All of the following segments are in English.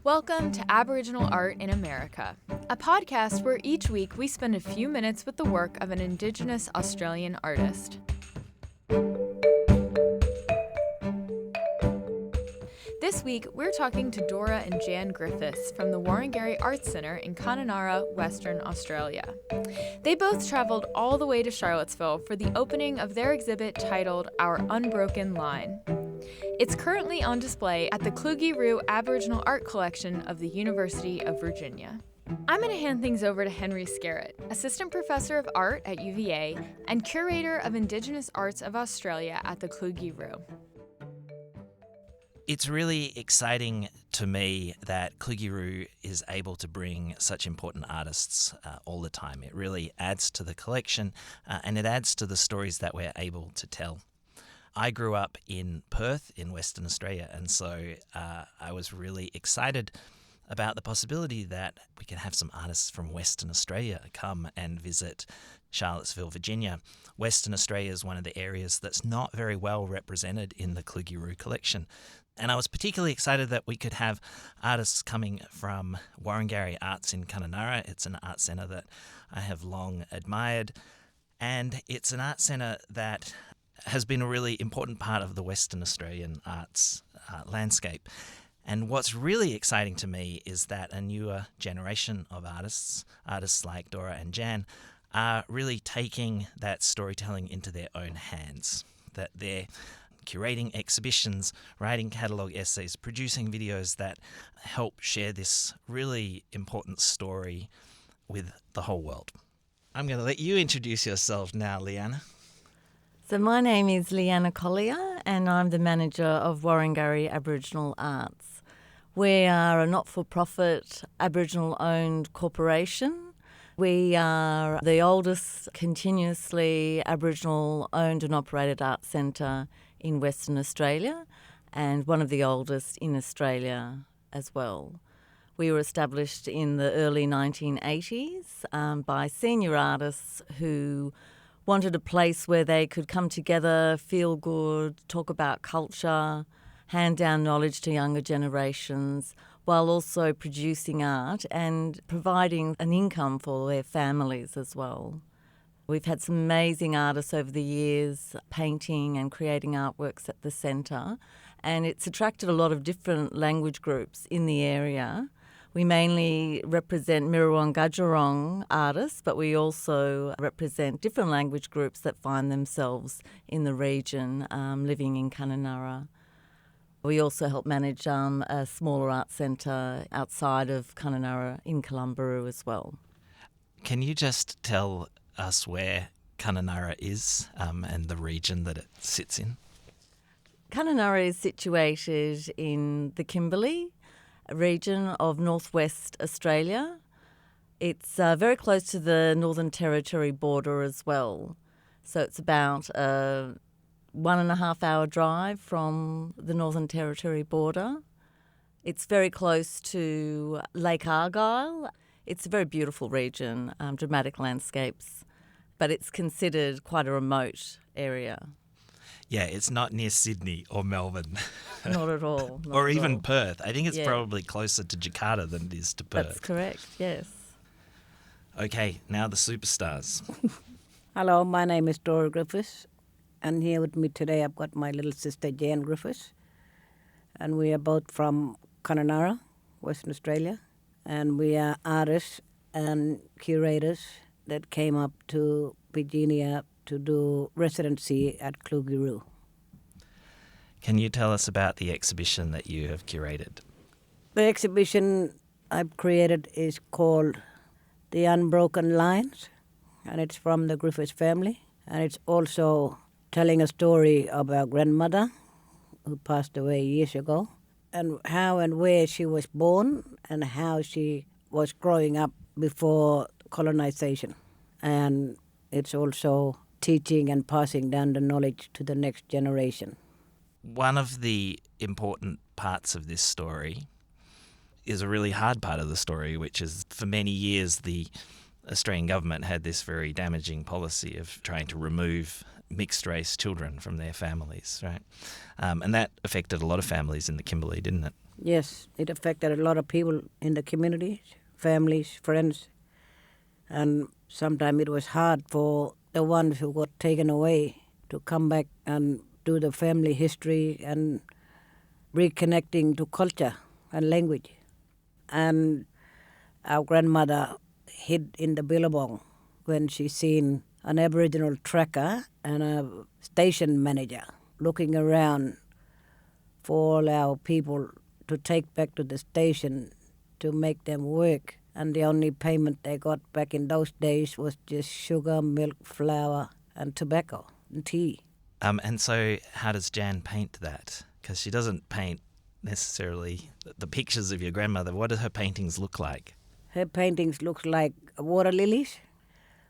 Welcome to Aboriginal Art in America, a podcast where each week we spend a few minutes with the work of an Indigenous Australian artist. This week, we're talking to Dora and Jan Griffiths from the Warringah Arts Centre in Kununurra, Western Australia. They both travelled all the way to Charlottesville for the opening of their exhibit titled Our Unbroken Line. It's currently on display at the Kluge-Ruhe Aboriginal Art Collection of the University of Virginia. I'm going to hand things over to Henry Scarrett, Assistant Professor of Art at UVA and Curator of Indigenous Arts of Australia at the Kluge-Ruhe. It's really exciting to me that Kluge-Ruhe is able to bring such important artists all the time. It really adds to the collection and it adds to the stories that we're able to tell. I grew up in Perth in Western Australia, and so I was really excited about the possibility that we could have some artists from Western Australia come and visit Charlottesville, Virginia. Western Australia is one of the areas that's not very well represented in the Kluge-Ruhe collection. And I was particularly excited that we could have artists coming from Warringah Arts in Kununurra. It's an art centre that I have long admired, and it's an art centre that has been a really important part of the Western Australian arts landscape. And what's really exciting to me is that a newer generation of artists like Dora and Jan, are really taking that storytelling into their own hands, that they're curating exhibitions, writing catalogue essays, producing videos that help share this really important story with the whole world. I'm going to let you introduce yourself now, Leanna. So my name is Leanna Collier and I'm the manager of Warringah Aboriginal Arts. We are a not-for-profit Aboriginal-owned corporation. We are the oldest continuously Aboriginal-owned and operated art centre in Western Australia and one of the oldest in Australia as well. We were established in the early 1980s by senior artists who wanted a place where they could come together, feel good, talk about culture, hand down knowledge to younger generations, while also producing art and providing an income for their families as well. We've had some amazing artists over the years painting and creating artworks at the centre, and it's attracted a lot of different language groups in the area. We mainly represent Mirrawong artists, but we also represent different language groups that find themselves in the region living in Kununurra. We also help manage a smaller art centre outside of Kununurra in Columbaroo as well. Can you just tell us where Kununurra is and the region that it sits in? Kununurra is situated in the Kimberley region of northwest Australia. It's very close to the Northern Territory border as well. So it's about a 1.5 hour drive from the Northern Territory border. It's very close to Lake Argyle. It's a very beautiful region, dramatic landscapes, but it's considered quite a remote area. Yeah, it's not near Sydney or Melbourne. Not at all. Or even Perth. I think it's probably closer to Jakarta than it is to Perth. That's correct, yes. Okay, now the superstars. Hello, my name is Dora Griffiths, and here with me today I've got my little sister Jan Griffiths, and we are both from Kununurra, Western Australia, and we are artists and curators that came up to Virginia to do residency at Kluge-Ruhe. Can you tell us about the exhibition that you have curated? The exhibition I've created is called The Unbroken Lines, and it's from the Griffiths family, and it's also telling a story of our grandmother who passed away years ago, and how and where she was born and how she was growing up before colonization. And it's also teaching and passing down the knowledge to the next generation. One of the important parts of this story is a really hard part of the story, which is for many years the Australian government had this very damaging policy of trying to remove mixed-race children from their families, right? And that affected a lot of families in the Kimberley, didn't it? Yes, it affected a lot of people in the community, families, friends. And sometimes it was hard for the ones who got taken away to come back and do the family history and reconnecting to culture and language. And our grandmother hid in the billabong when she seen an Aboriginal tracker and a station manager looking around for all our people to take back to the station to make them work. And the only payment they got back in those days was just sugar, milk, flour, and tobacco and tea. And so how does Jan paint that? Because she doesn't paint necessarily the pictures of your grandmother. What do her paintings look like? Her paintings look like water lilies,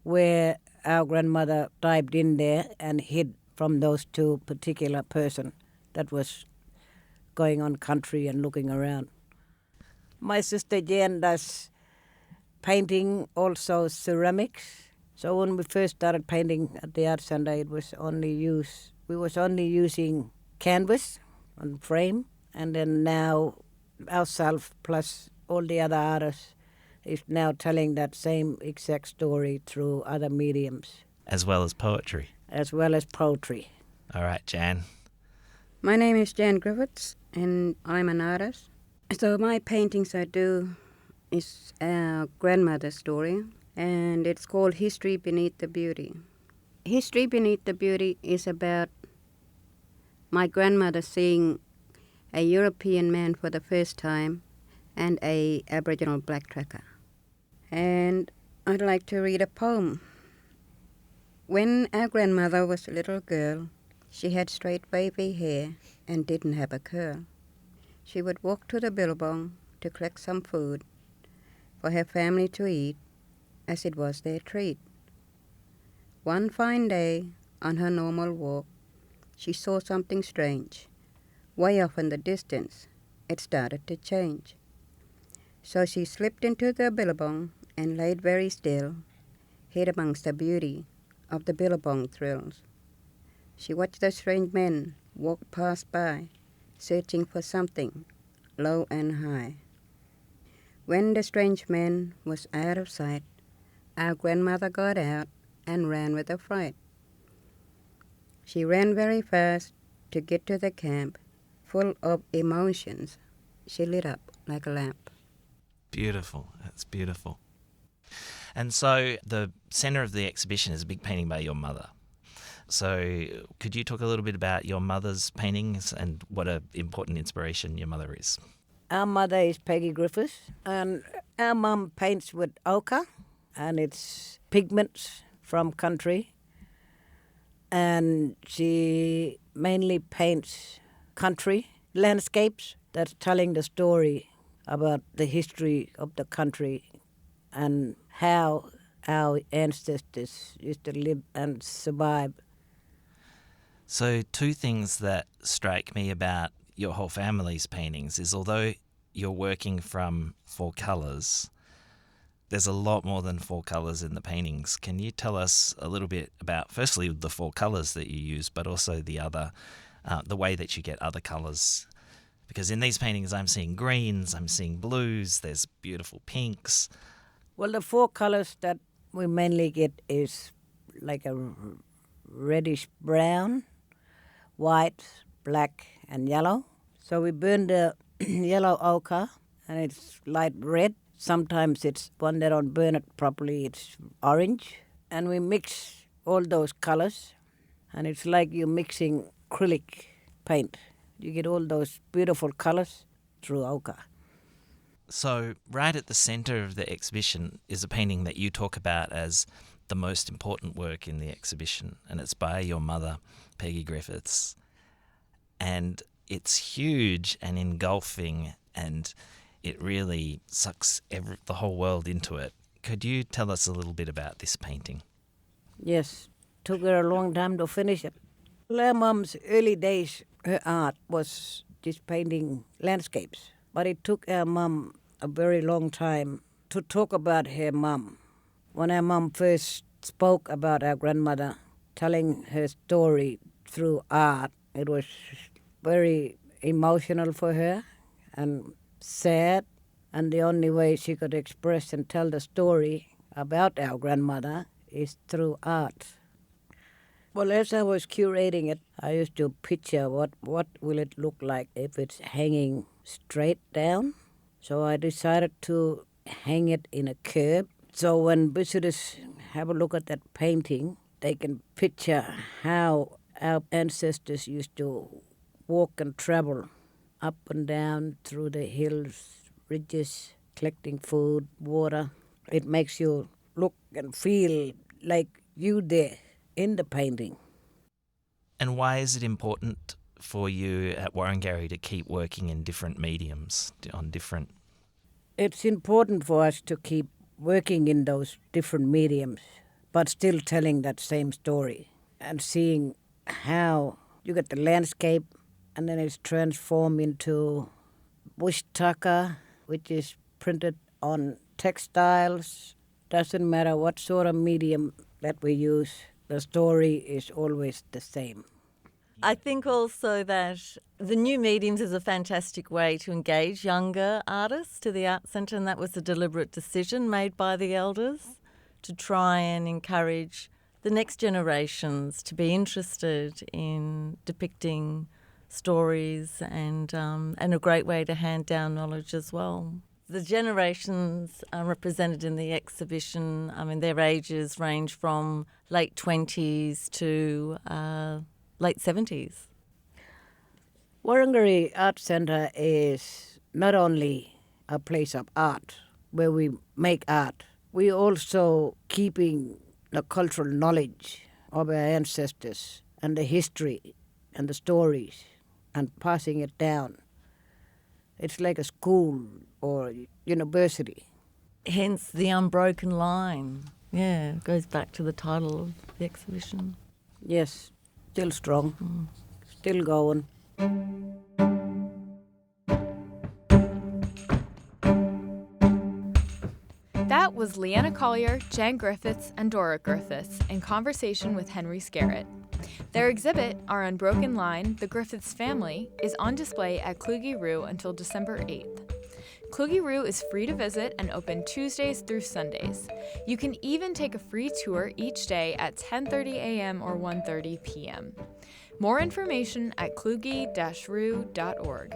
where our grandmother dived in there and hid from those two particular person that was going on country and looking around. My sister Jan does painting, also ceramics. So when we first started painting at the art center, we was only using canvas and frame, and then now ourselves plus all the other artists is now telling that same exact story through other mediums. As well as poetry. As well as poetry. All right, Jan. My name is Jan Griffiths, and I'm an artist. So my paintings I do is our grandmother's story, and it's called History Beneath the Beauty. History Beneath the Beauty is about my grandmother seeing a European man for the first time and a Aboriginal black tracker. And I'd like to read a poem. When our grandmother was a little girl, she had straight wavy hair and didn't have a curl. She would walk to the billabong to collect some food for her family to eat, as it was their treat. One fine day, on her normal walk, she saw something strange. Way off in the distance, it started to change. So she slipped into the billabong and laid very still, hid amongst the beauty of the billabong thrills. She watched the strange men walk past by, searching for something low and high. When the strange man was out of sight, our grandmother got out and ran with a fright. She ran very fast to get to the camp. Full of emotions, she lit up like a lamp. Beautiful. That's beautiful. And so the centre of the exhibition is a big painting by your mother. So could you talk a little bit about your mother's paintings and what an important inspiration your mother is? Our mother is Peggy Griffiths, and our mum paints with ochre, and it's pigments from country. And she mainly paints country landscapes that's telling the story about the history of the country and how our ancestors used to live and survive. So two things that strike me about your whole family's paintings is although you're working from four colours, there's a lot more than four colours in the paintings. Can you tell us a little bit about, firstly, the four colours that you use, but also the way that you get other colours? Because in these paintings I'm seeing greens, I'm seeing blues, there's beautiful pinks. Well, the four colors that we mainly get is like a reddish brown, white, black, and yellow. So we burn the yellow ochre, and it's light red. Sometimes it's when they don't burn it properly, it's orange. And we mix all those colors, and it's like you're mixing acrylic paint. You get all those beautiful colors through ochre. So right at the centre of the exhibition is a painting that you talk about as the most important work in the exhibition, and it's by your mother, Peggy Griffiths. And it's huge and engulfing, and it really sucks the whole world into it. Could you tell us a little bit about this painting? Yes, took her a long time to finish it. Her mum's early days, her art was just painting landscapes. But it took our mum a very long time to talk about her mum. When our mum first spoke about our grandmother, telling her story through art. It was very emotional for her and sad, and the only way she could express and tell the story about our grandmother is through art. Well, as I was curating it, I used to picture what will it look like if it's hanging straight down. So I decided to hang it in a curb. So when visitors have a look at that painting, they can picture how our ancestors used to walk and travel up and down through the hills, ridges, collecting food, water. It makes you look and feel like you there in the painting. And why is it important for you at Warrangari to keep working in different mediums, on different... It's important for us to keep working in those different mediums, but still telling that same story and seeing how you get the landscape and then it's transformed into bush tucker, which is printed on textiles. Doesn't matter what sort of medium that we use, the story is always the same. I think also that the new mediums is a fantastic way to engage younger artists to the Art Centre, and that was a deliberate decision made by the elders to try and encourage the next generations to be interested in depicting stories and a great way to hand down knowledge as well. The generations represented in the exhibition, I mean, their ages range from late 20s to late 70s. Warrangari Art Centre is not only a place of art where we make art, we also keeping the cultural knowledge of our ancestors and the history and the stories and passing it down. It's like a school or university. Hence the Unbroken line. Yeah, it goes back to the title of the exhibition. Yes, still strong, still going. That was Leanna Collier, Jan Griffiths, and Dora Griffiths in conversation with Henry Scarrett. Their exhibit, Our Unbroken Line, The Griffiths Family, is on display at Kluge Roo until December 8th. Kluge Roo is free to visit and open Tuesdays through Sundays. You can even take a free tour each day at 10:30 a.m. or 1:30 p.m. More information at kluge-roo.org.